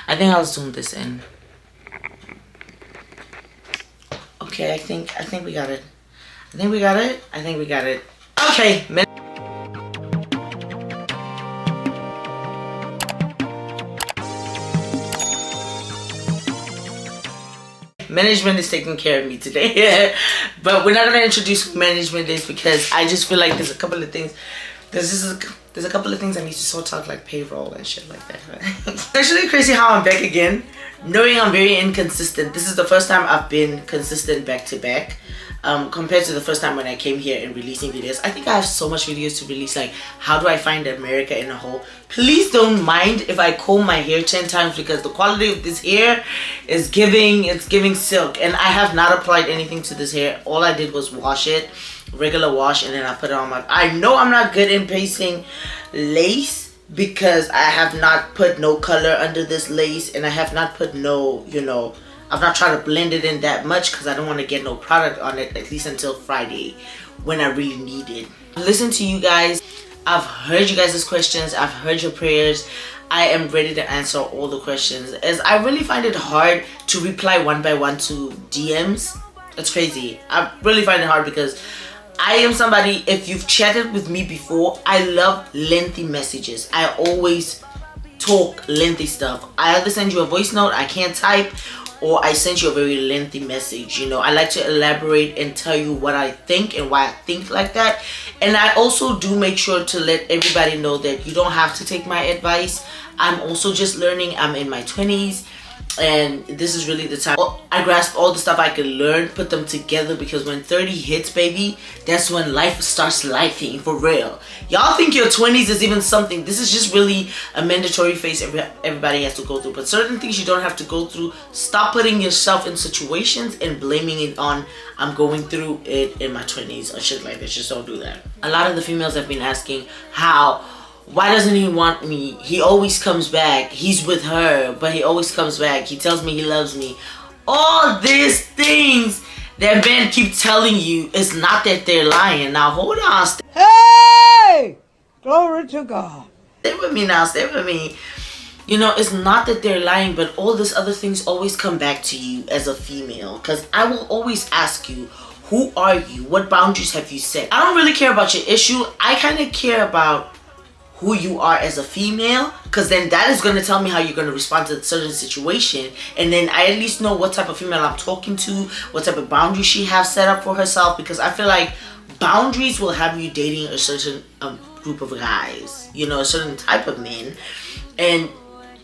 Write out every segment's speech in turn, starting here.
I think I'll zoom this in. Okay, I think we got it. I think we got it. Okay. Management is taking care of me today. But we're not going to introduce who management is because I just feel like there's a couple of things. There's a couple of things I need to sort out, like payroll and shit like that. It's actually crazy how I'm back again, knowing I'm very inconsistent. This is the first time I've been consistent back to back. Compared to the first time when I came here and releasing videos. I think I have so much videos to release, like how do I find America in a whole. Please don't mind if I comb my hair 10 times because the quality of this hair is giving silk, and I have not applied anything to this hair. All I did was wash it, regular wash, and then I put it on my. I know I'm not good in pasting lace because I have not put no color under this lace, and I have not put no, I've not tried to blend it in that much because I don't want to get no product on it, at least until Friday when I really need it. Listen to you guys. I've heard you guys' questions. I've heard your prayers. I am ready to answer all the questions, as I really find it hard to reply one by one to DMs. It's crazy. I really find it hard because I am somebody, if you've chatted with me before, I love lengthy messages. I always talk lengthy stuff. I either send you a voice note, I can't type, or I sent you a very lengthy message. I like to elaborate and tell you what I think and why I think like that. And I also do make sure to let everybody know that you don't have to take my advice. I'm also just learning. I'm in my 20s. And this is really the time I grasp all the stuff I can learn, put them together, because when 30 hits, baby, that's when life starts lifing for real. Y'all think your 20s is even something. This is just really a mandatory phase everybody has to go through. But certain things you don't have to go through. Stop putting yourself in situations and blaming it on I'm going through it in my 20s or shit like that. Just don't do that. A lot of the females have been asking why doesn't he want me? He always comes back. He's with her, but he always comes back. He tells me he loves me. All these things that men keep telling you is not that they're lying. Now, hold on. Hey! Glory to God. Stay with me now. Stay with me. It's not that they're lying, but all these other things always come back to you as a female. Because I will always ask you, who are you? What boundaries have you set? I don't really care about your issue. I kind of care about who you are as a female, because then that is going to tell me how you're going to respond to a certain situation, and then I at least know what type of female I'm talking to, what type of boundaries she has set up for herself, because I feel like boundaries will have you dating a certain group of guys, a certain type of men, and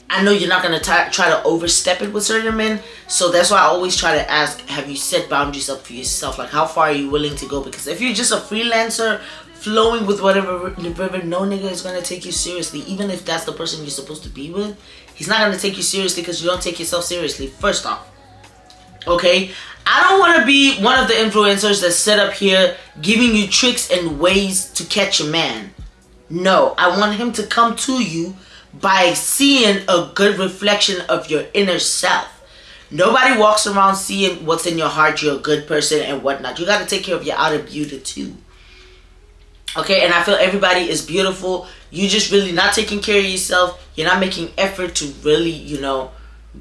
I know you're not going to try to overstep it with certain men, so that's why I always try to ask, have you set boundaries up for yourself? Like, how far are you willing to go? Because if you're just a freelancer flowing with whatever river, no nigga is going to take you seriously. Even if that's the person you're supposed to be with, he's not going to take you seriously because you don't take yourself seriously, first off. Okay? I don't want to be one of the influencers that set up here giving you tricks and ways to catch a man. No, I want him to come to you by seeing a good reflection of your inner self. Nobody walks around seeing what's in your heart, you're a good person and whatnot. You got to take care of your outer beauty too. Okay, and I feel everybody is beautiful. You just really not taking care of yourself. You're not making effort to really,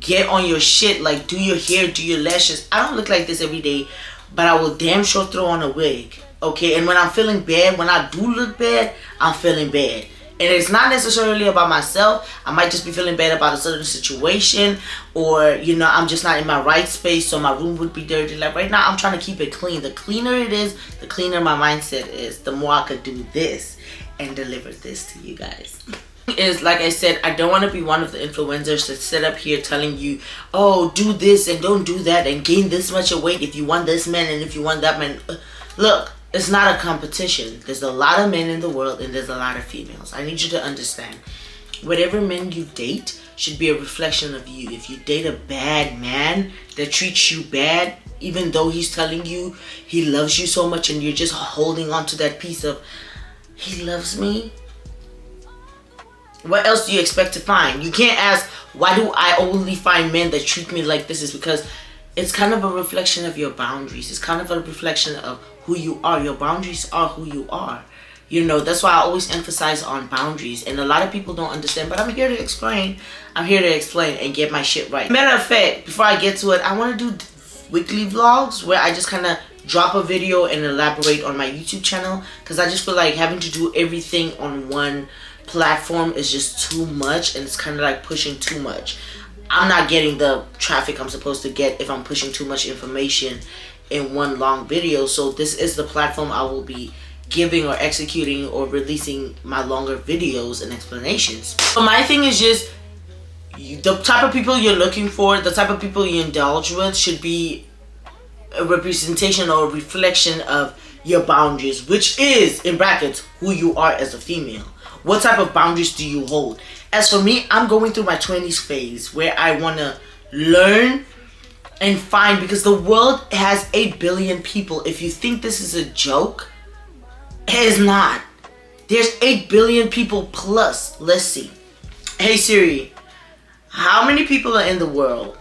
get on your shit. Like, do your hair, do your lashes. I don't look like this every day, but I will damn sure throw on a wig. Okay, and when I'm feeling bad, when I do look bad, I'm feeling bad. And it's not necessarily about myself. I might just be feeling bad about a certain situation, or I'm just not in my right space, so my room would be dirty. Like right now, I'm trying to keep it clean. The cleaner it is, the cleaner my mindset is, the more I could do this and deliver this to you guys. Is, like I said, I don't want to be one of the influencers that sit up here telling you, oh, do this and don't do that and gain this much of weight if you want this man and if you want that man. Look, it's not a competition. There's a lot of men in the world and there's a lot of females. I need you to understand. Whatever men you date should be a reflection of you. If you date a bad man that treats you bad, even though he's telling you he loves you so much and you're just holding on to that piece of, he loves me, what else do you expect to find? You can't ask, why do I only find men that treat me like this? Is because it's kind of a reflection of your boundaries. It's kind of a reflection of who you are. Your boundaries are who you are. You know, that's why I always emphasize on boundaries. And a lot of people don't understand, but I'm here to explain. I'm here to explain and get my shit right. Matter of fact, before I get to it, I want to do weekly vlogs where I just kind of drop a video and elaborate on my YouTube channel. Because I just feel like having to do everything on one platform is just too much. And it's kind of like pushing too much. I'm not getting the traffic I'm supposed to get if I'm pushing too much information in one long video. So this is the platform I will be giving or executing or releasing my longer videos and explanations. So my thing is just the type of people you're looking for, the type of people you indulge with should be a representation or a reflection of your boundaries, which is, in brackets, who you are as a female. What type of boundaries do you hold? As for me, I'm going through my 20s phase where I want to learn and find, because the world has 8 billion people. If you think this is a joke, it is not. There's 8 billion people plus. Let's see. Hey Siri, how many people are in the world?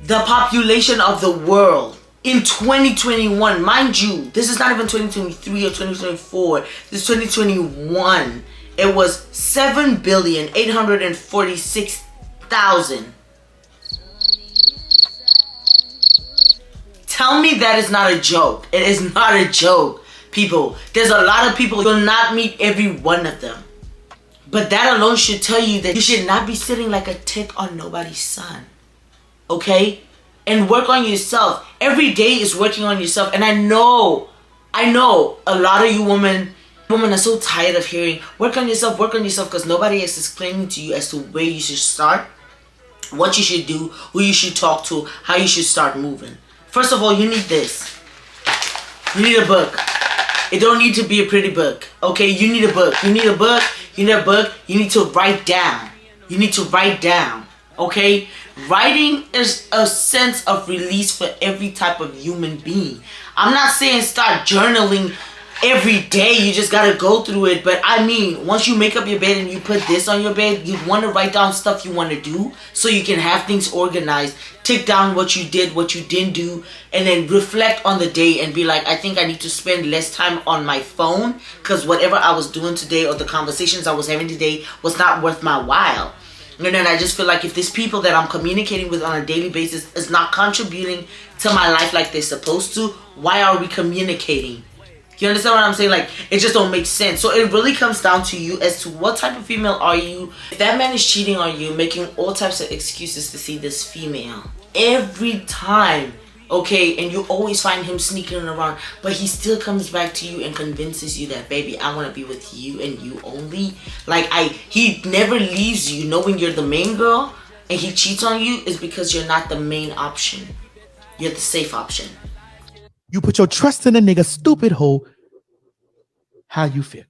The population of the world in 2021, mind you, this is not even 2023 or 2024. This is 2021. It was 7,846,000. Tell me that is not a joke. It is not a joke. People, there's a lot of people. You'll not meet every one of them, but that alone should tell you that you should not be sitting like a tick on nobody's son. Okay? And work on yourself. Every day is working on yourself. And I know a lot of you women are so tired of hearing work on yourself, because nobody is explaining to you as to where you should start, what you should do, who you should talk to, how you should start moving. First of all, you need this. You need a book. It don't need to be a pretty book. Okay, you need a book. You need a book. You need a book. You need to write down. You need to write down. Okay? Writing is a sense of release for every type of human being. I'm not saying start journaling every day. You just gotta go through it. But I mean, once you make up your bed and you put this on your bed, you want to write down stuff you want to do so you can have things organized. Tick down what you did, what you didn't do, and then reflect on the day and be like, I think I need to spend less time on my phone because whatever I was doing today or the conversations I was having today was not worth my while. And then I just feel like if these people that I'm communicating with on a daily basis is not contributing to my life like they're supposed to, why are we communicating? You understand what I'm saying? Like, it just don't make sense. So it really comes down to you as to what type of female are you. If that man is cheating on you, making all types of excuses to see this female every time, okay, and you always find him sneaking around, but he still comes back to you and convinces you that, baby, I want to be with you and you only. Like, he never leaves you knowing you're the main girl, and he cheats on you is because you're not the main option. You're the safe option. You put your trust in a nigga, stupid hoe. How you feel?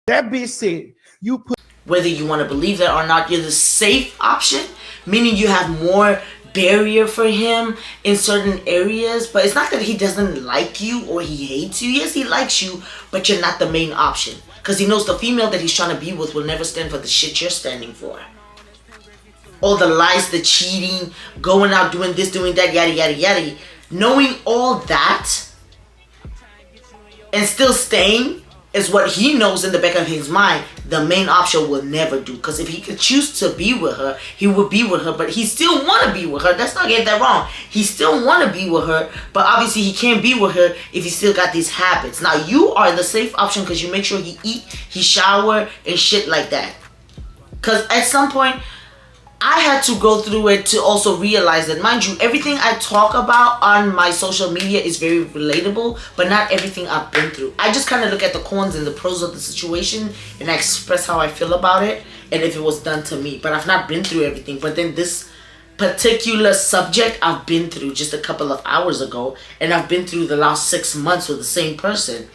That bitch said you put. Whether you want to believe that or not, you're the safe option, meaning you have more barrier for him in certain areas. But it's not that he doesn't like you or he hates you. Yes, he likes you, but you're not the main option. Because he knows the female that he's trying to be with will never stand for the shit you're standing for. All the lies, the cheating, going out, doing this, doing that, yada, yada, yada. Knowing all that and still staying is what he knows in the back of his mind the main option will never do. Because if he could choose to be with her, he would be with her, but he still want to be with her. Let's not get that wrong. He still want to be with her, but obviously he can't be with her if he still got these habits. Now you are the safe option because you make sure he eat, he shower, and shit like that. Because at some point, I had to go through it to also realize that, mind you, everything I talk about on my social media is very relatable, but not everything I've been through. I just kind of look at the cons and the pros of the situation and I express how I feel about it and if it was done to me. But I've not been through everything. But then this particular subject I've been through just a couple of hours ago, and I've been through the last 6 months with the same person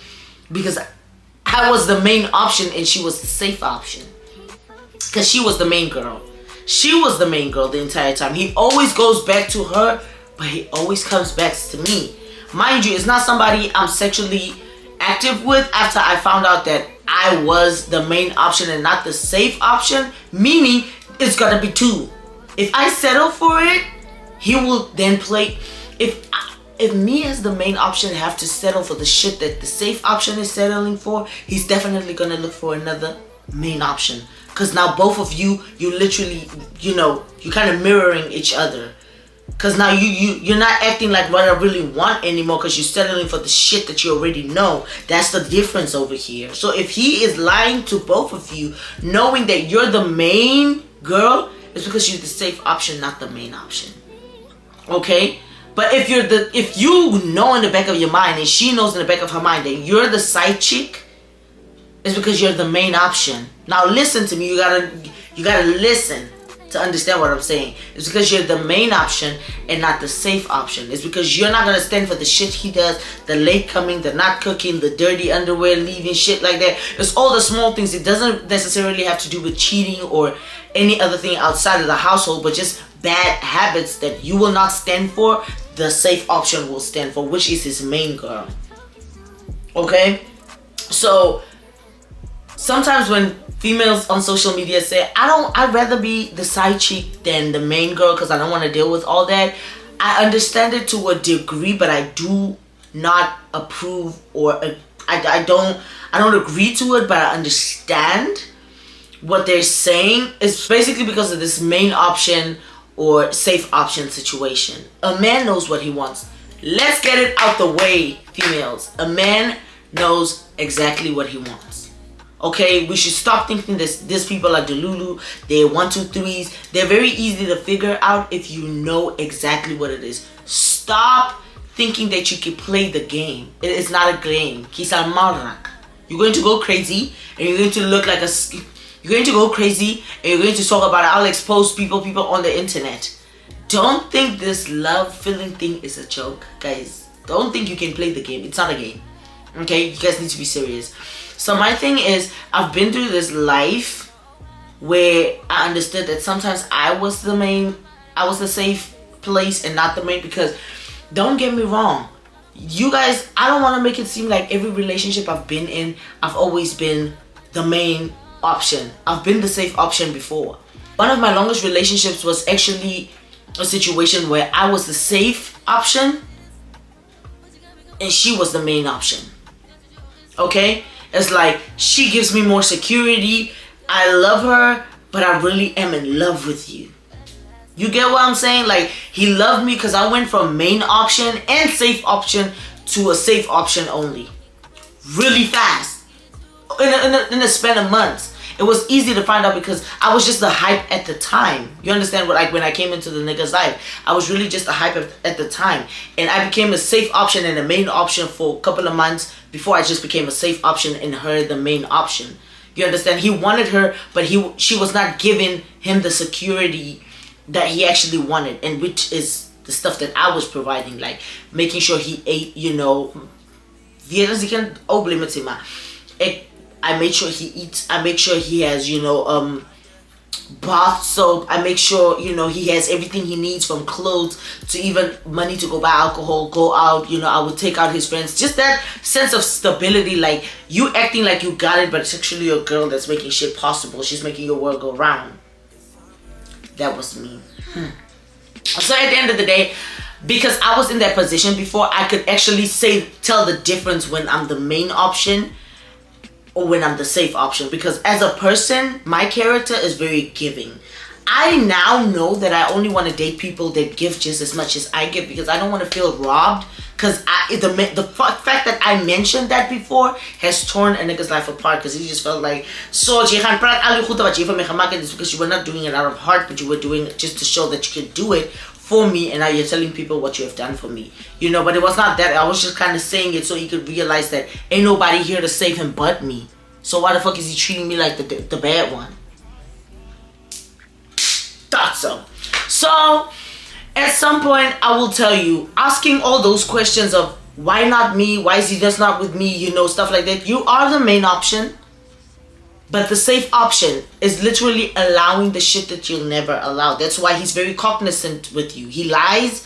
because I was the main option and she was the safe option because she was the main girl. She was the main girl the entire time. He always goes back to her, but he always comes back to me. Mind you, it's not somebody I'm sexually active with after I found out that I was the main option and not the safe option, meaning it's gonna be two. If I settle for it, he will then play. If if me as the main option have to settle for the shit that the safe option is settling for, he's definitely gonna look for another main option. Cause now both of you literally, you're kind of mirroring each other. Cause now you're not acting like what I really want anymore, cause you're settling for the shit that you already know. That's the difference over here. So if he is lying to both of you, knowing that you're the main girl, it's because you're the safe option, not the main option. Okay? But if you know in the back of your mind, and she knows in the back of her mind that you're the side chick, it's because you're the main option. Now listen to me. You gotta listen to understand what I'm saying. It's because you're the main option and not the safe option. It's because you're not gonna stand for the shit he does, the late coming, the not cooking, the dirty underwear leaving, shit like that. It's all the small things. It doesn't necessarily have to do with cheating or any other thing outside of the household, but just bad habits that you will not stand for, the safe option will stand for, which is his main girl. Okay? So sometimes when females on social media say, I'd rather be the side chick than the main girl because I don't want to deal with all that, I understand it to a degree, but I do not approve, or I don't agree to it, but I understand what they're saying. Is basically because of this main option or safe option situation. A man knows what he wants. Let's get it out the way, females. A man knows exactly what he wants. Okay, we should stop thinking these people are delulu, they're 1, 2, 3s. They're very easy to figure out if you know exactly what it is. Stop thinking that you can play the game. It is not a game. Kisa malrak. You're going to go crazy, and you're going to look like you're going to go crazy, and you're going to talk about it. I'll expose people on the internet. Don't think this love feeling thing is a joke, guys. Don't think you can play the game. It's not a game. Okay, you guys need to be serious. So my thing is, I've been through this life where I understood that sometimes I was the safe place and not the main, because don't get me wrong, you guys, I don't want to make it seem like every relationship I've been in, I've always been the main option. I've been the safe option before. One of my longest relationships was actually a situation where I was the safe option and she was the main option. Okay? It's like, she gives me more security. I love her, but I really am in love with you. You get what I'm saying? Like, he loved me because I went from main option and safe option to a safe option only. Really fast. In a span of months. It was easy to find out because I was just the hype at the time. You understand what, like, when I came into the nigga's life, I was really just the hype at the time. And I became a safe option and a main option for a couple of months before I just became a safe option and her the main option. You understand? He wanted her, but she was not giving him the security that he actually wanted, and which is the stuff that I was providing, like making sure he ate, I made sure he eats. I make sure he has, bath soap. I make sure, he has everything he needs, from clothes to even money to go buy alcohol, go out. I would take out his friends. Just that sense of stability, like you acting like you got it, but it's actually your girl that's making shit possible. She's making your world go round. That was me. So at the end of the day, because I was in that position before, I could actually tell the difference when I'm the main option or when I'm the safe option. Because as a person, my character is very giving. I now know that I only want to date people that give just as much as I give, because I don't want to feel robbed. Because the fact that I mentioned that before has torn a nigga's life apart, because he just felt like, so it's because you were not doing it out of heart, but you were doing it just to show that you could do it for me, and now you're telling people what you have done for me. But it was not that. I was just kind of saying it so he could realize that ain't nobody here to save him but me. So why the fuck is he treating me like the bad one? Thought so. So at some point, I will tell you, asking all those questions of why not me, why is he just not with me, stuff like that. You are the main option, but the safe option is literally allowing the shit that you'll never allow. That's why he's very cognizant with you. He lies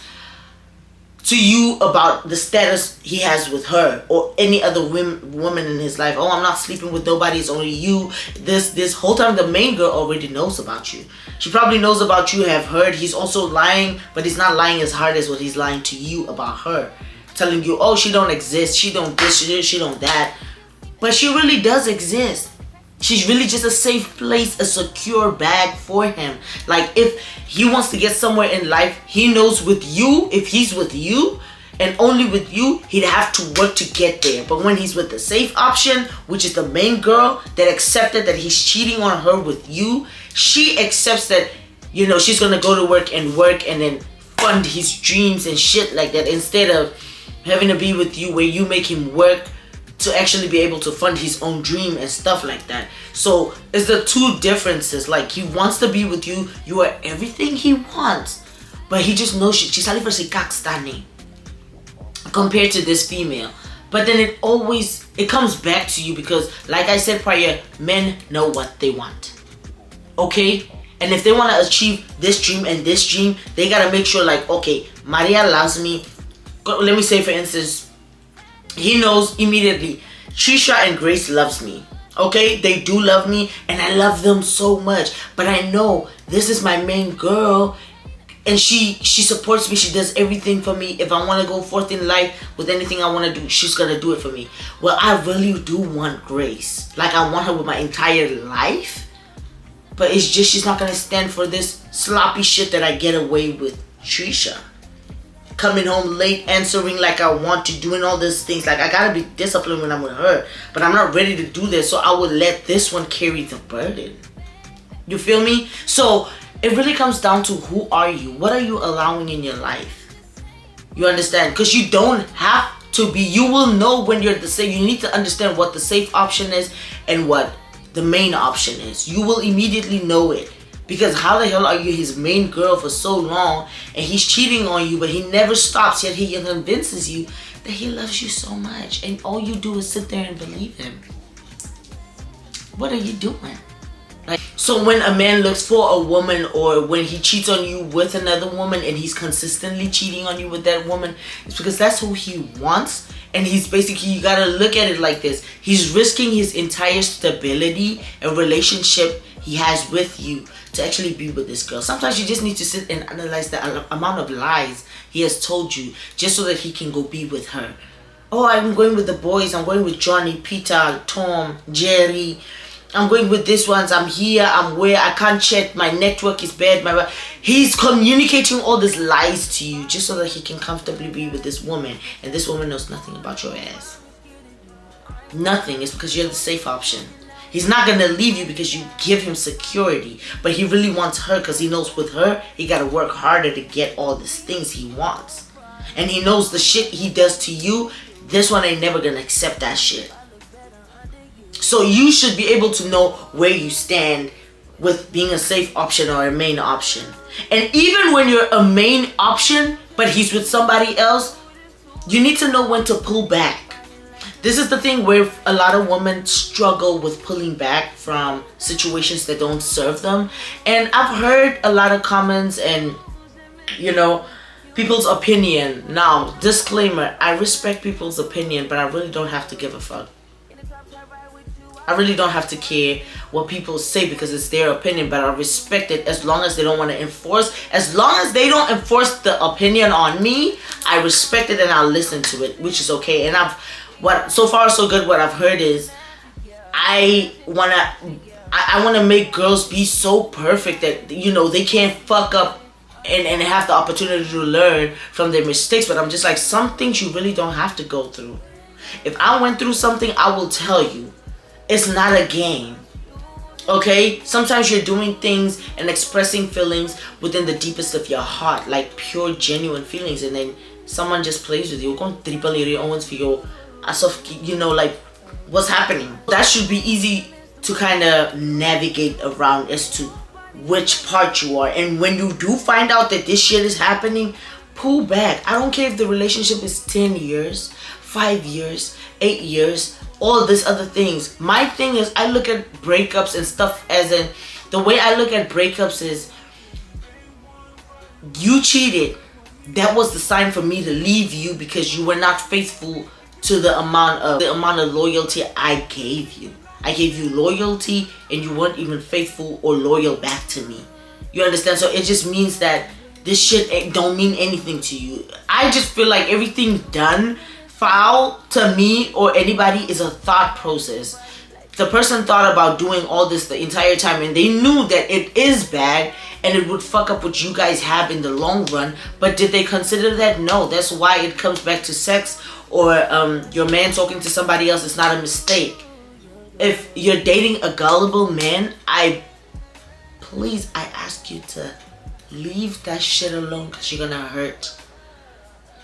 to you about the status he has with her or any other woman in his life. Oh, I'm not sleeping with nobody, it's only you. This whole time the main girl already knows about you. She probably knows about you, have heard. He's also lying, but he's not lying as hard as what he's lying to you about her. Telling you, oh, she don't exist, she don't this, she don't that. But she really does exist. She's really just a safe place, a secure bag for him. Like, if he wants to get somewhere in life, he knows with you, if he's with you, and only with you, he'd have to work to get there. But when he's with the safe option, which is the main girl that accepted that he's cheating on her with you, she accepts that, you know, she's gonna go to work and then fund his dreams and shit like that, instead of having to be with you where you make him work to actually be able to fund his own dream and stuff like that. So it's the two differences. Like, he wants to be with you, you are everything he wants, but he just knows she's only for standing compared to this female. But then it comes back to you, because like I said prior, men know what they want, okay? And if they want to achieve this dream and this dream, they gotta make sure, like, okay, Maria loves me. Let me say, for instance, he knows immediately Trisha and Grace loves me. Okay, they do love me and I love them so much, but I know this is my main girl and she supports me. She does everything for me. If I want to go forth in life with anything I want to do, she's gonna do it for me. Well, I really do want Grace. Like, I want her with my entire life, but it's just she's not gonna stand for this sloppy shit that I get away with Trisha. Coming home late, answering like I want to, doing all these things. Like, I gotta be disciplined when I'm with her, but I'm not ready to do this, so I would let this one carry the burden. You feel me? So it really comes down to, who are you? What are you allowing in your life? You understand? Because you don't have to be. You will know when you're the safe. You need to understand what the safe option is and what the main option is. You will immediately know it. Because how the hell are you his main girl for so long and he's cheating on you, but he never stops, yet he convinces you that he loves you so much, and all you do is sit there and believe him? What are you doing? Like, so when a man looks for a woman, or when he cheats on you with another woman and he's consistently cheating on you with that woman, it's because that's who he wants. And he's basically, you gotta look at it like this, he's risking his entire stability and relationship he has with you to actually be with this girl. Sometimes you just need to sit and analyze the amount of lies he has told you just so that he can go be with her. Oh, I'm going with the boys, I'm going with Johnny, Peter, Tom, Jerry, I'm going with this ones, I'm here, I'm where, I can't check, my network is bad. He's communicating all these lies to you just so that he can comfortably be with this woman, and this woman knows nothing about your ass. Nothing. It's because you're the safe option. He's not gonna leave you because you give him security, but he really wants her because he knows with her, he gotta work harder to get all these things he wants. And he knows the shit he does to you, this one ain't never gonna accept that shit. So you should be able to know where you stand with being a safe option or a main option. And even when you're a main option, but he's with somebody else, you need to know when to pull back. This is the thing where a lot of women struggle with pulling back from situations that don't serve them. And I've heard a lot of comments and, you know, people's opinion. Now, disclaimer, I respect people's opinion, but I really don't have to give a fuck. I really don't have to care what people say because it's their opinion, but I respect it as long as they don't want to enforce. As long as they don't enforce the opinion on me, I respect it and I'll listen to it, which is okay. And so far so good, what I've heard is I wanna make girls be so perfect that, you know, they can't fuck up and have the opportunity to learn from their mistakes. But I'm just like, some things you really don't have to go through. If I went through something, I will tell you. It's not a game. Okay? Sometimes you're doing things and expressing feelings within the deepest of your heart, like pure, genuine feelings, and then someone just plays with you. As of, you know, like, what's happening? That should be easy to kind of navigate around as to which part you are. And when you do find out that this shit is happening, pull back. I don't care if the relationship is 10 years, 5 years, 8 years, all this other things. My thing is, I look at breakups and stuff as in, the way I look at breakups is, you cheated, that was the sign for me to leave you, because you were not faithful to the amount of loyalty I gave you. I gave you loyalty and you weren't even faithful or loyal back to me. You understand? So it just means that this shit don't mean anything to you. I just feel like everything done foul to me or anybody is a thought process. The person thought about doing all this the entire time, and they knew that it is bad and it would fuck up what you guys have in the long run. But did they consider that? No. That's why it comes back to sex or your man talking to somebody else. It's not a mistake. If you're dating a gullible man, I ask you to leave that shit alone, because you're gonna hurt.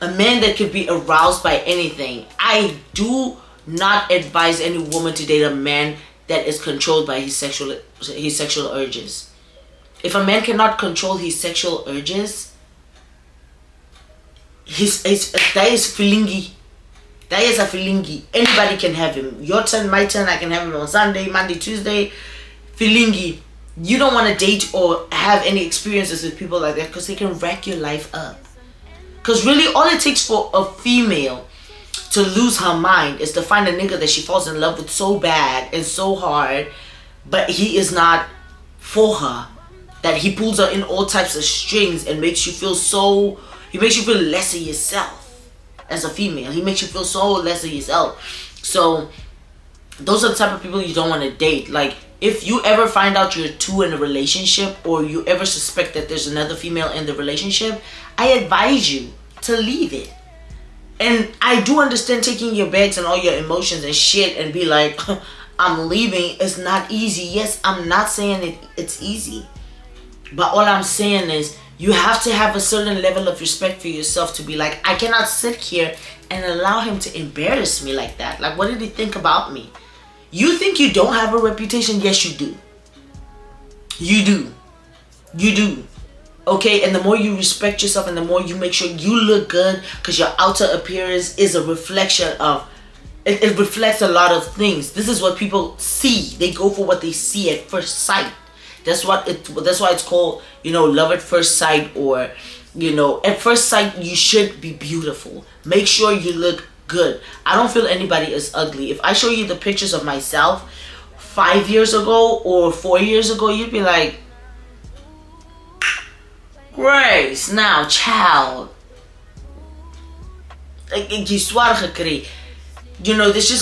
A man that could be aroused by anything. I do not advise any woman to date a man that is controlled by his sexual urges. If a man cannot control his sexual urges, that is feelingy. That is a feelingy. Anybody can have him. Your turn, my turn. I can have him on Sunday, Monday, Tuesday. Feelingy. You don't want to date or have any experiences with people like that, because they can wreck your life up. Because really, all it takes for a female to lose her mind is to find a nigga that she falls in love with so bad and so hard, but he is not for her. That he pulls her in all types of strings and makes you feel he makes you feel less of yourself as a female. He makes you feel so less of yourself. So those are the type of people you don't want to date. Like, if you ever find out you're two in a relationship, or you ever suspect that there's another female in the relationship, I advise you to leave it. And I do understand taking your bags and all your emotions and shit and be like, I'm leaving. It's not easy. Yes, I'm not saying it's easy. But all I'm saying is, you have to have a certain level of respect for yourself to be like, I cannot sit here and allow him to embarrass me like that. Like, what did he think about me? You think you don't have a reputation? Yes, you do. You do. You do. Okay, and the more you respect yourself and the more you make sure you look good, because your outer appearance is a reflection of, it reflects a lot of things. This is what people see. They go for what they see at first sight. That's why it's called, love at first sight, or, at first sight you should be beautiful. Make sure you look good. I don't feel anybody is ugly. If I show you the pictures of myself 5 years ago or 4 years ago, you'd be like, Grace, now, child. There's just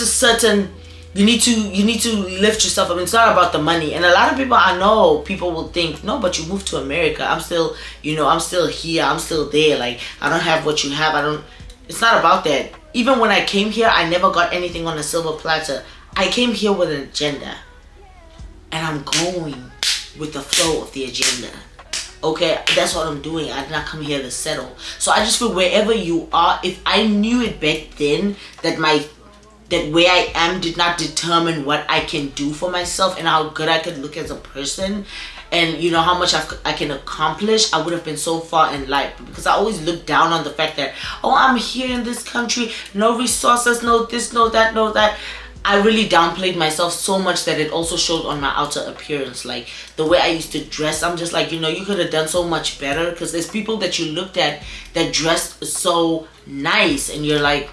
a certain, you need to lift yourself up. It's not about the money. And a lot of people, I know, people will think, no, but you moved to America. I'm still, I'm still here. I'm still there. Like, I don't have what you have. It's not about that. Even when I came here, I never got anything on a silver platter. I came here with an agenda. And I'm going with the flow of the agenda. Okay, that's what I'm doing. I did not come here to settle. So I just feel wherever you are, if I knew it back then, that where I am did not determine what I can do for myself and how good I could look as a person, and how much I can accomplish, I would have been so far in life. Because I always look down on the fact that, I'm here in this country, no resources, no this, no that, no that. I really downplayed myself so much that it also showed on my outer appearance. Like, the way I used to dress, I'm just like, you could have done so much better. Because there's people that you looked at that dressed so nice, and you're like,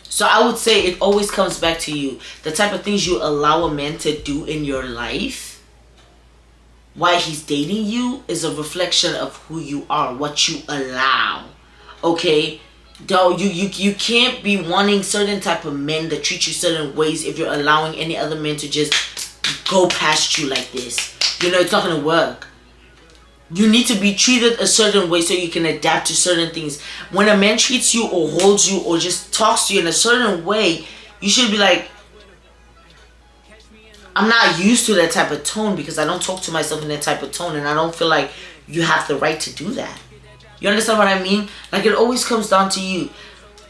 so I would say it always comes back to you. The type of things you allow a man to do in your life while he's dating you is a reflection of who you are, what you allow. Okay? Though you can't be wanting certain type of men that treat you certain ways if you're allowing any other men to just go past you like this. It's not gonna work. You need to be treated a certain way so you can adapt to certain things. When a man treats you or holds you or just talks to you in a certain way, you should be like, I'm not used to that type of tone, because I don't talk to myself in that type of tone, and I don't feel like you have the right to do that. You understand what I mean? Like, it always comes down to you.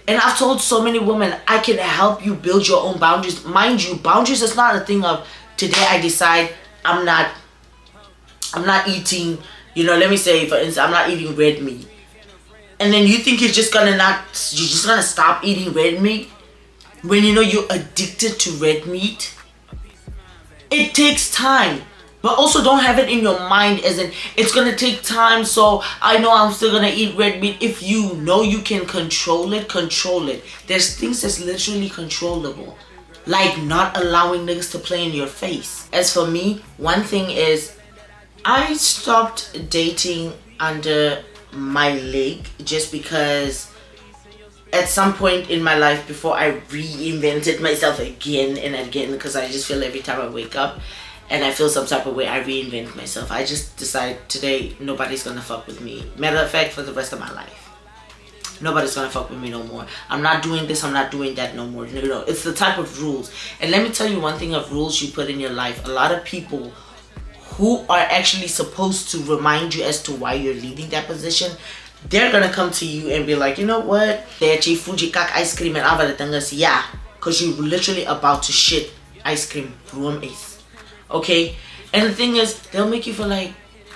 And I've told so many women, I can help you build your own boundaries. Mind you, boundaries is not a thing of, today I decide I'm not eating, let me say, for instance, I'm not eating red meat. And then you think you're just gonna stop eating red meat when you're addicted to red meat. It takes time. But also don't have it in your mind as in it's gonna take time, so I know I'm still gonna eat red meat. If you know you can control it, control it. There's things that's literally controllable. Like not allowing niggas to play in your face. As for me, one thing is I stopped dating under my leg just because at some point in my life before I reinvented myself again and again, because I just feel every time I wake up and I feel some type of way, I reinvent myself. I just decide today nobody's gonna fuck with me. Matter of fact, for the rest of my life, nobody's gonna fuck with me no more. I'm not doing this, I'm not doing that no more. No, it's the type of rules. And let me tell you one thing of rules you put in your life. A lot of people who are actually supposed to remind you as to why you're leaving that position, they're gonna come to you and be like, you know what? Fuji kak ice cream and avalatangas, yeah. Cause you're literally about to shit ice cream. Room ace. Okay? And the thing is, they'll make you feel like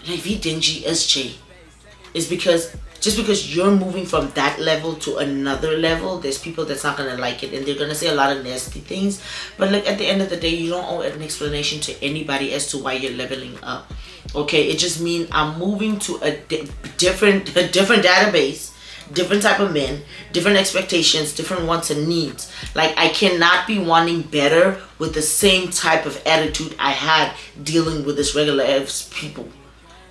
we dingy SJ. It's because just because you're moving from that level to another level, there's people that's not gonna like it and they're gonna say a lot of nasty things. But like at the end of the day, you don't owe an explanation to anybody as to why you're leveling up. Okay, it just means I'm moving to a different database, different type of men, different expectations, different wants and needs. Like I cannot be wanting better with the same type of attitude I had dealing with this regular ass people.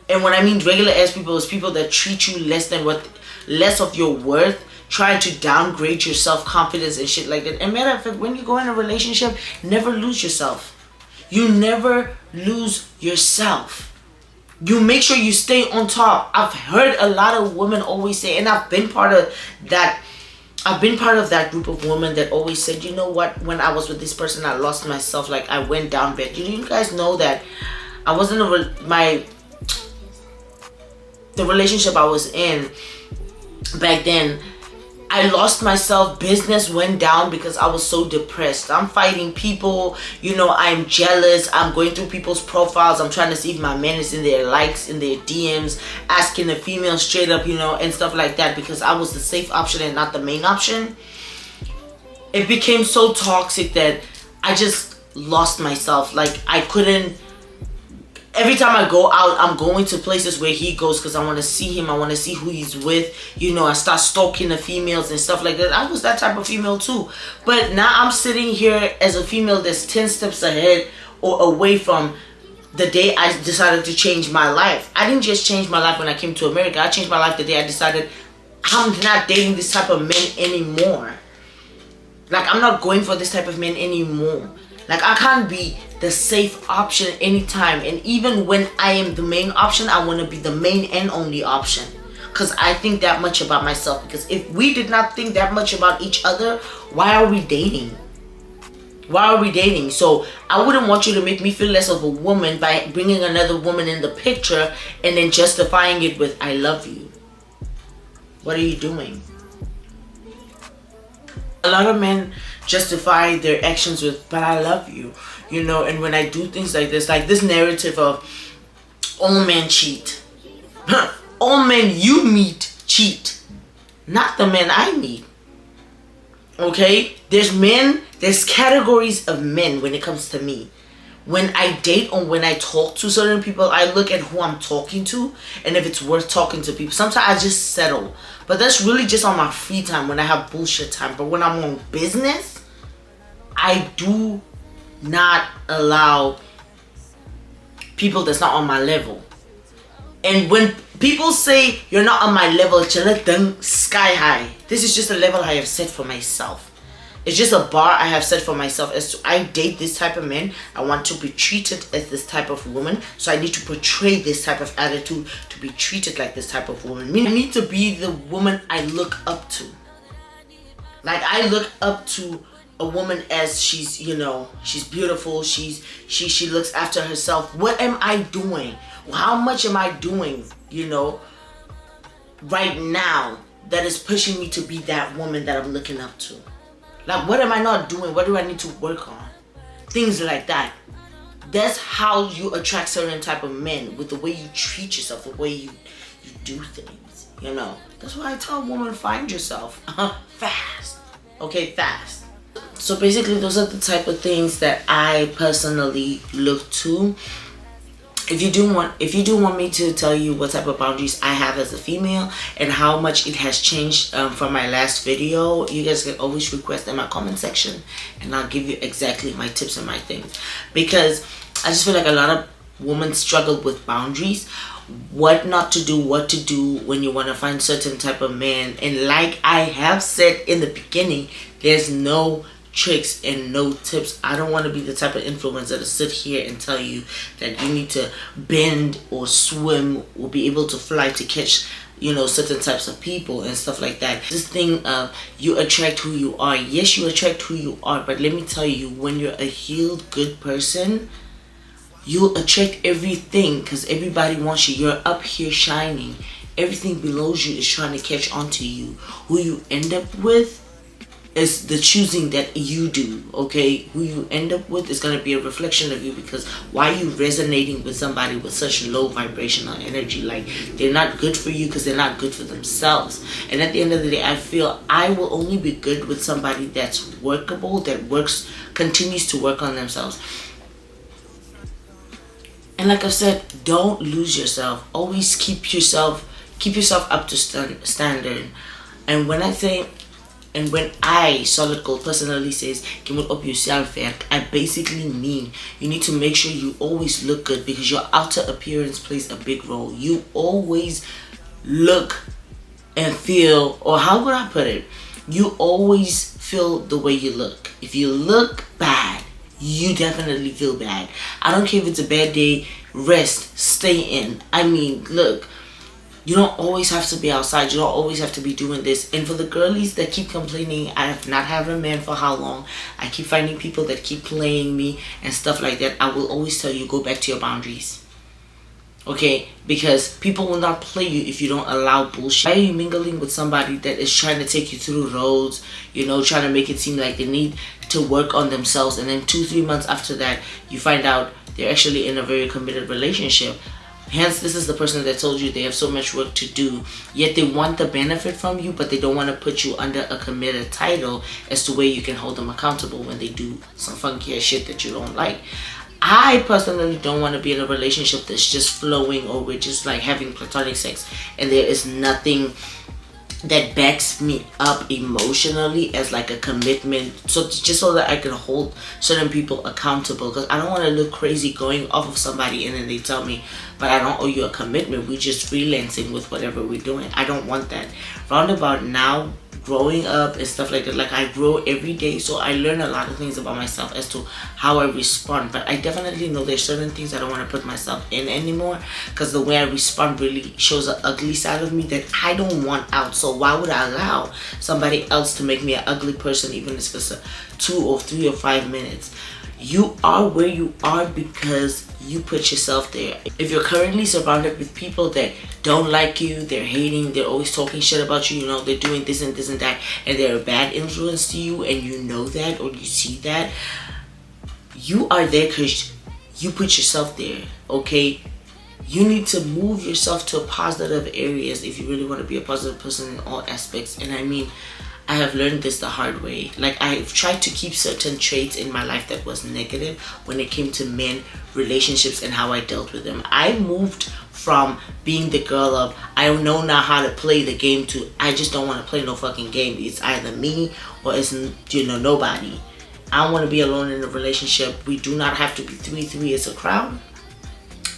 And when I mean regular ass people, it's people that treat you less of your worth, trying to downgrade your self-confidence and shit like that. And matter of fact, when you go in a relationship, never lose yourself. You never lose yourself. You make sure you stay on top. I've heard a lot of women always say, and I've been part of that group of women that always said, you know what, when I was with this person, I lost myself. Like I went down bad. You guys know that I wasn't the relationship I was in back then, I lost myself. Business went down because I was so depressed. I'm fighting people, I'm jealous. I'm going through people's profiles. I'm trying to see if my man is in their likes, in their DMs, asking the female straight up, and stuff like that, because I was the safe option and not the main option. It became so toxic that I just lost myself. Like I couldn't. Every time I go out, I'm going to places where he goes because I want to see him. I want to see who he's with. I start stalking the females and stuff like that. I was that type of female too. But now I'm sitting here as a female that's 10 steps ahead or away from the day I decided to change my life. I didn't just change my life when I came to America. I changed my life the day I decided I'm not dating this type of men anymore. Like, I'm not going for this type of men anymore. Like, I can't be the safe option anytime. And even when I am the main option, I want to be the main and only option. Because I think that much about myself. Because if we did not think that much about each other, why are we dating? Why are we dating? So, I wouldn't want you to make me feel less of a woman by bringing another woman in the picture and then justifying it with, I love you. What are you doing? A lot of men justify their actions with, but I love you, and when I do things like this narrative of all men cheat. All men you meet cheat, not the men I meet. Okay? There's categories of men when it comes to me. When I date or when I talk to certain people, I look at who I'm talking to and if it's worth talking to people. Sometimes I just settle. But that's really just on my free time when I have bullshit time. But when I'm on business, I do not allow people that's not on my level. And when people say you're not on my level, sky high. This is just a level I have set for myself. It's just a bar I have set for myself as to I date this type of men. I want to be treated as this type of woman. So I need to portray this type of attitude to be treated like this type of woman. I need to be the woman I look up to. Like, I look up to a woman as she's, she's beautiful. She looks after herself. What am I doing? How much am I doing, right now that is pushing me to be that woman that I'm looking up to? Like, what am I not doing? What do I need to work on? Things like that. That's how you attract certain type of men, with the way you treat yourself, the way you do things, That's why I tell women, find yourself. Fast. Okay, fast. So basically, those are the type of things that I personally look to if you do want me to tell you what type of boundaries I have as a female and how much it has changed from my last video, you guys can always request in my comment section, and I'll give you exactly my tips and my things, because I just feel like a lot of women struggle with boundaries, what not to do, what to do when you want to find certain type of man. And like I have said in the beginning, there's no tricks and no tips. I don't want to be the type of influencer to sit here and tell you that you need to bend or swim or be able to fly to catch, you know, certain types of people and stuff like that. This thing of you attract who you are. Yes, you attract who you are, but let me tell you, when you're a healed, good person, you'll attract everything, because everybody wants you. You're up here shining. Everything below you is trying to catch on to you. Who you end up with is the choosing that you do, okay? Who you end up with is going to be a reflection of you, because why are you resonating with somebody with such low vibrational energy? Like, they're not good for you because they're not good for themselves. And at the end of the day, I feel I will only be good with somebody that's workable, that continues to work on themselves. And like I said, don't lose yourself. Always keep yourself up to standard. And when I, Solid Gold, personally says, give it up yourself, I basically mean you need to make sure you always look good, because your outer appearance plays a big role. You always look and feel, or how would I put it? You always feel the way you look. If you look bad, you definitely feel bad. I don't care if it's a bad day, rest, stay in. I mean, look, you don't always have to be outside. You don't always have to be doing this. And for the girlies that keep complaining, I have not had a man for how long, I keep finding people that keep playing me and stuff like that, I will always tell you, go back to your boundaries. Okay, because people will not play you if you don't allow bullshit. Why are you mingling with somebody that is trying to take you through roads, you know, trying to make it seem like they need to work on themselves, and then 2-3 months after that you find out they're actually in a very committed relationship? Hence, this is the person that told you they have so much work to do, yet they want the benefit from you, but they don't want to put you under a committed title as to where you can hold them accountable when they do some funky ass shit that you don't like. I personally don't want to be in a relationship that's just flowing, or we're just like having platonic sex and there is nothing that backs me up emotionally as like a commitment, so just so that I can hold certain people accountable. Because I don't want to look crazy going off of somebody and then they tell me, but I don't owe you a commitment, we're just freelancing with whatever we're doing. I don't want that. Roundabout now, growing up and stuff like that, like I grow every day, so I learn a lot of things about myself as to how I respond. But I definitely know there's certain things I don't want to put myself in anymore, because the way I respond really shows an ugly side of me that I don't want out. So why would I allow somebody else to make me an ugly person, even if it's 2 or 3 or 5 minutes? You are where you are because you put yourself there. If you're currently surrounded with people that don't like you, they're hating, they're always talking shit about you, you know, they're doing this and this and that, and they're a bad influence to you, and you know that, or you see that, you are there because you put yourself there, okay? You need to move yourself to positive areas if you really want to be a positive person in all aspects. And I mean, I have learned this the hard way. Like, I've tried to keep certain traits in my life that was negative when it came to men, relationships, and how I dealt with them. I moved from being the girl of, I know now how to play the game, to I just don't want to play no fucking game. It's either me or it's, you know, nobody. I want to be alone in a relationship. We do not have to be 3-3 as a crowd.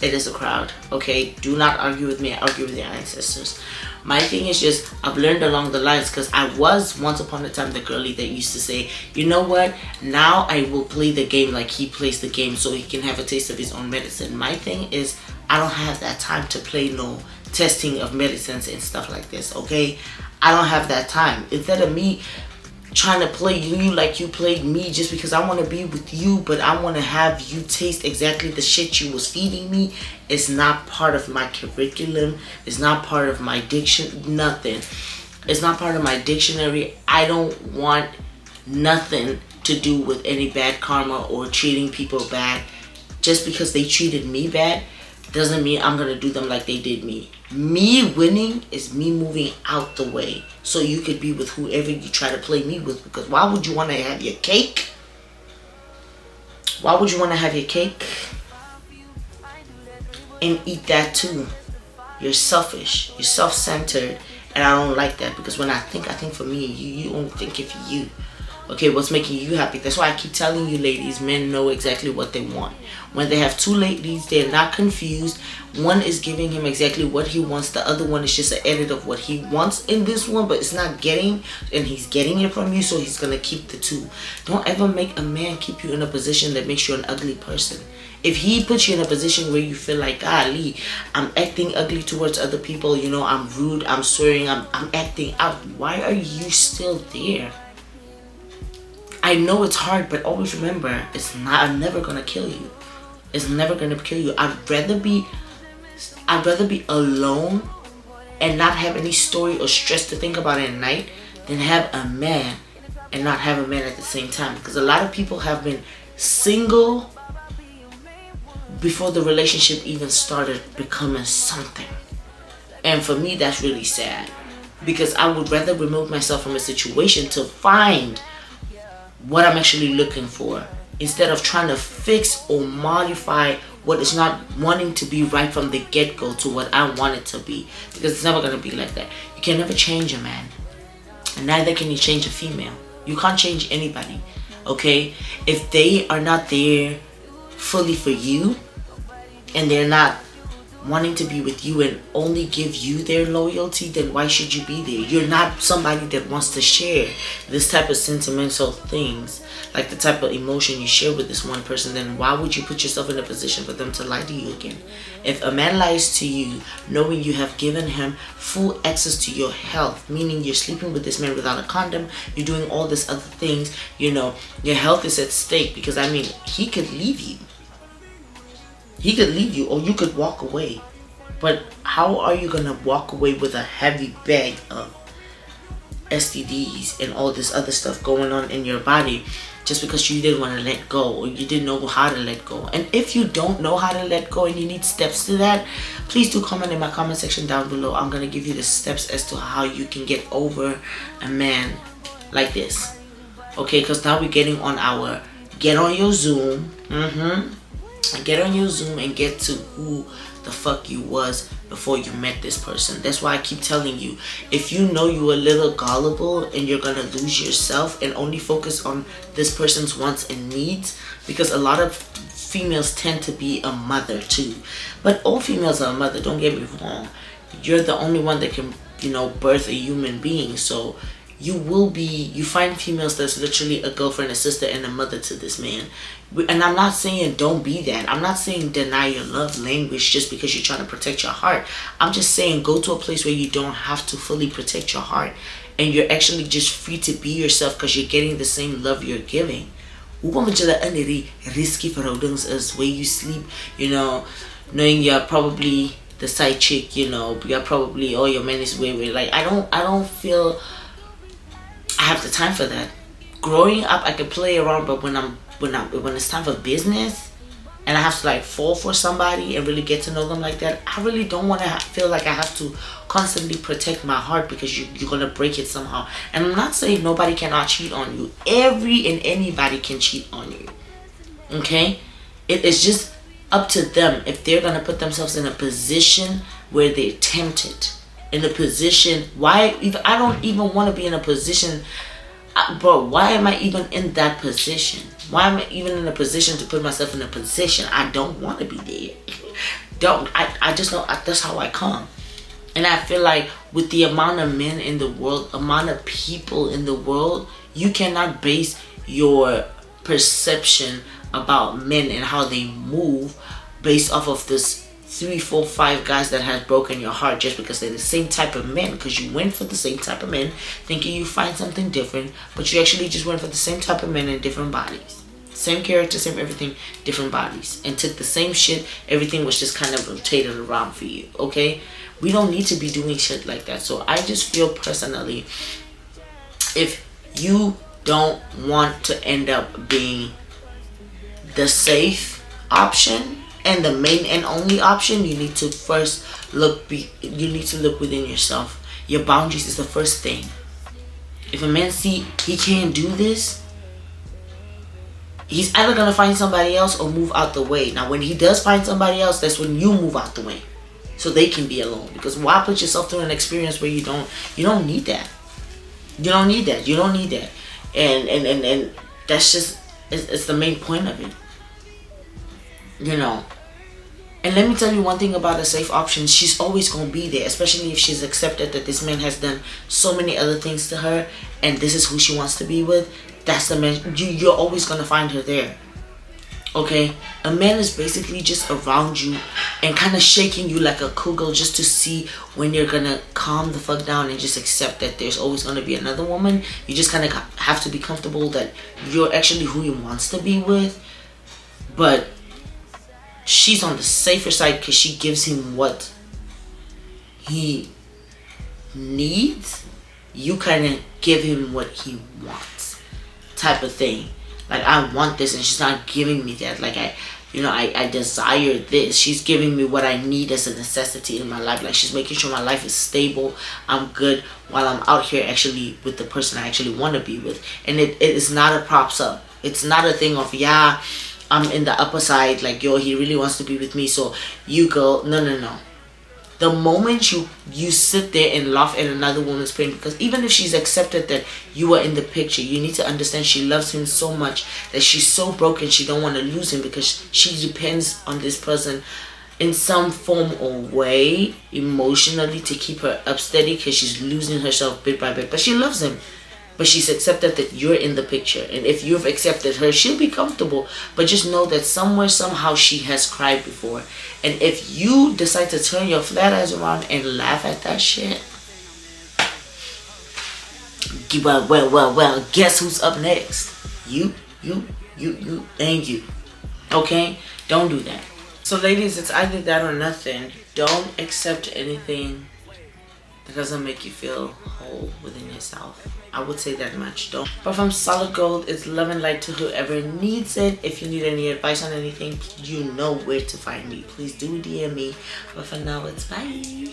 It is a crowd, okay? Do not argue with me. I argue with your ancestors. My thing is just, I've learned along the lines, because I was once upon a time the girlie that used to say, you know what, now I will play the game like he plays the game so he can have a taste of his own medicine. My thing is, I don't have that time to play no testing of medicines and stuff like this, okay? I don't have that time. Instead of me trying to play you like you played me just because I want to be with you, but I want to have you taste exactly the shit you was feeding me, it's not part of my curriculum. It's not part of my nothing. It's not part of my dictionary. I don't want nothing to do with any bad karma or treating people bad. Just because they treated me bad doesn't mean I'm going to do them like they did me. Me winning is me moving out the way so you could be with whoever you try to play me with. Because why would you want to have your cake? Why would you want to have your cake and eat that too. You're selfish. You're self-centered. And I don't like that, because when I think for me, you only think of you. Okay, what's making you happy? That's why I keep telling you, ladies, men know exactly what they want. When they have two ladies, they're not confused. One is giving him exactly what he wants. The other one is just an edit of what he wants in this one, but it's not getting, and he's getting it from you, so he's going to keep the two. Don't ever make a man keep you in a position that makes you an ugly person. If he puts you in a position where you feel like, golly, I'm acting ugly towards other people, you know, I'm rude, I'm swearing, I'm acting out, why are you still there? I know it's hard, but always remember, I'm never gonna kill you. It's never gonna kill you. I'd rather be alone and not have any story or stress to think about at night than have a man and not have a man at the same time. Because a lot of people have been single before the relationship even started becoming something. And for me, that's really sad, because I would rather remove myself from a situation to find what I'm actually looking for, instead of trying to fix or modify what is not wanting to be right from the get-go to what I want it to be, because it's never going to be like that. You can never change a man, and neither can you change a female. You can't change anybody, okay? If they are not there fully for you, and they're not wanting to be with you and only give you their loyalty, then why should you be there? You're not somebody that wants to share this type of sentimental things, like the type of emotion you share with this one person. Then why would you put yourself in a position for them to lie to you again? If a man lies to you knowing you have given him full access to your health, meaning you're sleeping with this man without a condom, you're doing all these other things, you know, your health is at stake, because I mean, he could leave you. He could leave you, or you could walk away. But how are you going to walk away with a heavy bag of STDs and all this other stuff going on in your body just because you didn't want to let go, or you didn't know how to let go? And if you don't know how to let go and you need steps to that, please do comment in my comment section down below. I'm going to give you the steps as to how you can get over a man like this. Okay, because now we're getting on our get on your Zoom. Get on your Zoom and get to who the fuck you was before you met this person. That's why I keep telling you, if you know you're a little gullible and you're gonna lose yourself and only focus on this person's wants and needs, because a lot of females tend to be a mother too. But all females are a mother, don't get me wrong. You're the only one that can, you know, birth a human being. So you find females that's literally a girlfriend, a sister, and a mother to this man. And I'm not saying don't be that. I'm not saying deny your love language just because you're trying to protect your heart. I'm just saying go to a place where you don't have to fully protect your heart, and you're actually just free to be yourself because you're getting the same love you're giving. Risky verhoudings is where you sleep, you know, knowing you're probably the side chick, you know, you're probably, oh, your man is way. Like, I don't feel I have the time for that. Growing up, I could play around, but when it's time for business and I have to like fall for somebody and really get to know them like that, I really don't want to feel like I have to constantly protect my heart because you're gonna break it somehow. And I'm not saying nobody cannot cheat on you. Every and anybody can cheat on you. Okay? It is just up to them if they're gonna put themselves in a position where they're tempted. In a position, I don't even want to be in a position, bro. Why am I even in that position? Why am I even in a position to put myself in a position? I don't want to be there. I just know that's how I come. And I feel like with the amount of men in the world, amount of people in the world, you cannot base your perception about men and how they move based off of this 3, 4, 5 guys that has broken your heart just because they're the same type of men, because you went for the same type of men thinking you find something different, but you actually just went for the same type of men in different bodies. Same character, same everything, different bodies, and took the same shit. Everything was just kind of rotated around for you. Okay, we don't need to be doing shit like that. So I just feel personally, if you don't want to end up being the safe option and the main and only option, you need to first look within yourself. Your boundaries is the first thing. If a man see he can't do this, He's either gonna find somebody else or move out the way. Now, when he does find somebody else, that's when you move out the way, so they can be alone. Because why put yourself through an experience where you don't need that. You don't need that. You don't need that. And that's just it's the main point of it. You know. And let me tell you one thing about a safe option. She's always gonna be there, especially if she's accepted that this man has done so many other things to her, and this is who she wants to be with. That's the man. You're always gonna find her there. Okay, a man is basically just around you and kind of shaking you like a kugel just to see when you're gonna calm the fuck down and just accept that there's always gonna be another woman. You just kind of have to be comfortable that you're actually who he wants to be with. But she's on the safer side because she gives him what he needs. You kind of give him what he wants, type of thing. Like, I want this, and she's not giving me that. Like, I desire this. She's giving me what I need as a necessity in my life. Like, she's making sure my life is stable, I'm good, while I'm out here actually with the person I actually want to be with. And it is not a props up. It's not a thing of, yeah, I'm in the upper side, like, yo, he really wants to be with me, so you go. No. The moment you sit there and laugh at another woman's pain, because even if she's accepted that you are in the picture, you need to understand she loves him so much that she's so broken she don't want to lose him, because she depends on this person in some form or way emotionally to keep her up steady, because she's losing herself bit by bit. But she loves him. But she's accepted that you're in the picture. And if you've accepted her, she'll be comfortable. But just know that somewhere, somehow, she has cried before. And if you decide to turn your flat ass around and laugh at that shit, well, guess who's up next? You, and you. Okay? Don't do that. So, ladies, it's either that or nothing. Don't accept anything that doesn't make you feel whole within yourself. I would say that much. Don't. But from Solid Gold, it's love and light to whoever needs it. If you need any advice on anything, you know where to find me. Please do DM me. But for now, it's bye.